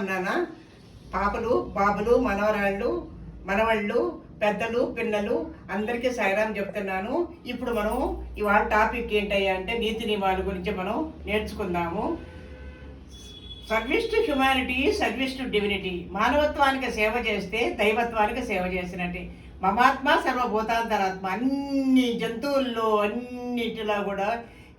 నాన్న పాపలు బాబులు మనవరాళ్ళు మనవళ్ళు పెద్దలు పిల్లలు అందరికీ సాయిరాం చెప్తున్నాను. ఇప్పుడు మనం ఇవాళ టాపిక్ ఏంటయ్యా అంటే నీతి నియమాల గురించి మనం నేర్చుకుందాము. Service to humanity, service to divinity. మానవత్వానికి సేవ చేస్తే దైవత్వానికి సేవ చేసినట్టే. మమాత్మ సర్వభూతాంతరాత్మ. అన్ని జంతువుల్లో అన్నిటిలో కూడా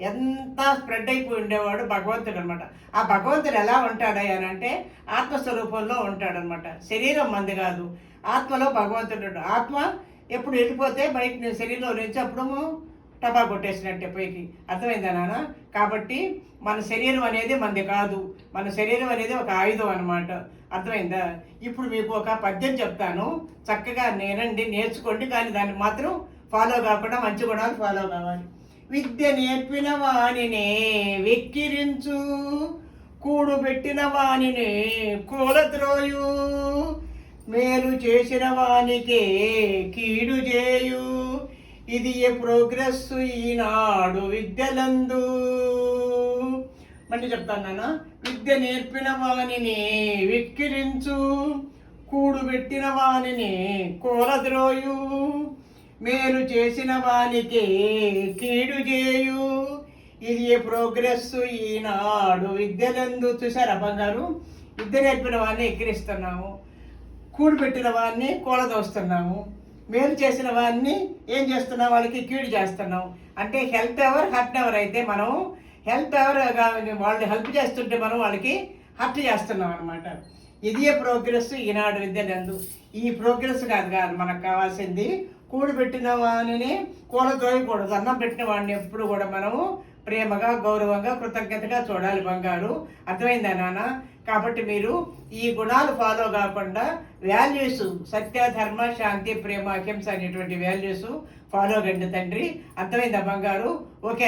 ఎంత స్ప్రెడ్ అయిపోయి ఉండేవాడు భగవంతుడు అనమాట. ఆ భగవంతుడు ఎలా ఉంటాడయ్యా అంటే ఆత్మస్వరూపంలో ఉంటాడనమాట. శరీరం మంది కాదు, ఆత్మలో భగవంతుడు. ఆత్మ ఎప్పుడు వెళ్ళిపోతే బయట శరీరంలో నుంచి అప్పుడు టపా కొట్టేసినట్టే పైకి. అర్థమైందా నాన్న? కాబట్టి మన శరీరం అనేది మంది కాదు, మన శరీరం అనేది ఒక ఆయుధం అనమాట. అర్థమైందా? ఇప్పుడు మీకు ఒక పద్యం చెప్తాను, చక్కగా నేనండి నేర్చుకోండి. కానీ దాన్ని మాత్రం ఫాలో కాకుండా మంచి గుణాలు ఫాలో కావాలి. విద్య నేర్పిన వానినే వెక్కిరించు, కూడుబెట్టిన వానినే కూలద్రోయు, మేలు చేసిన వానికే కీడు చేయు, ఇది ఏ ప్రోగ్రెస్ ఈనాడు విద్యలందు. మళ్ళీ చెప్తాను నాన్న. విద్య నేర్పిన వానిని వెక్కిరించు, కూడుబెట్టిన వానిని కూలద్రోయు, మేలు చేసిన వానికి కీడు చేయు, ఇది ఏ ప్రోగ్రెస్ ఈనాడు విద్యలందు. చూసారా బంగారు? విద్య నేర్పిన వాడిని ఎక్కిరిస్తున్నాము, కూడుబెట్టిన వాడిని కూలదోస్తున్నాము, మేలు చేసిన వాడిని ఏం చేస్తున్నాం, వాళ్ళకి కీడు చేస్తున్నాం. అంటే హెల్ప్ ఎవర్ హర్ట్ ఎవర్. అయితే మనం హెల్ప్ ఎవర్ వాళ్ళు హెల్ప్ చేస్తుంటే మనం వాళ్ళకి హర్ట్ చేస్తున్నాం అనమాట. ఇదే ప్రోగ్రెస్ ఈనాడు విద్యలందు. ఈ ప్రోగ్రెస్ కాదు మనకు కావాల్సింది. కూడబెట్టిన వాడిని కూలదోయకూడదు. అన్నం పెట్టిన వాడిని ఎప్పుడు కూడా మనము ప్రేమగా గౌరవంగా కృతజ్ఞతగా చూడాలి బంగారు. అర్థమైందా నాన్న? కాబట్టి మీరు ఈ గుణాలు ఫాలో కాకుండా వాల్యూస్ సత్య ధర్మ శాంతి ప్రేమ అహింస అనేటువంటి వాల్యూస్ ఫాలో కండి తండ్రి. అర్థమైందా బంగారు? ఓకే.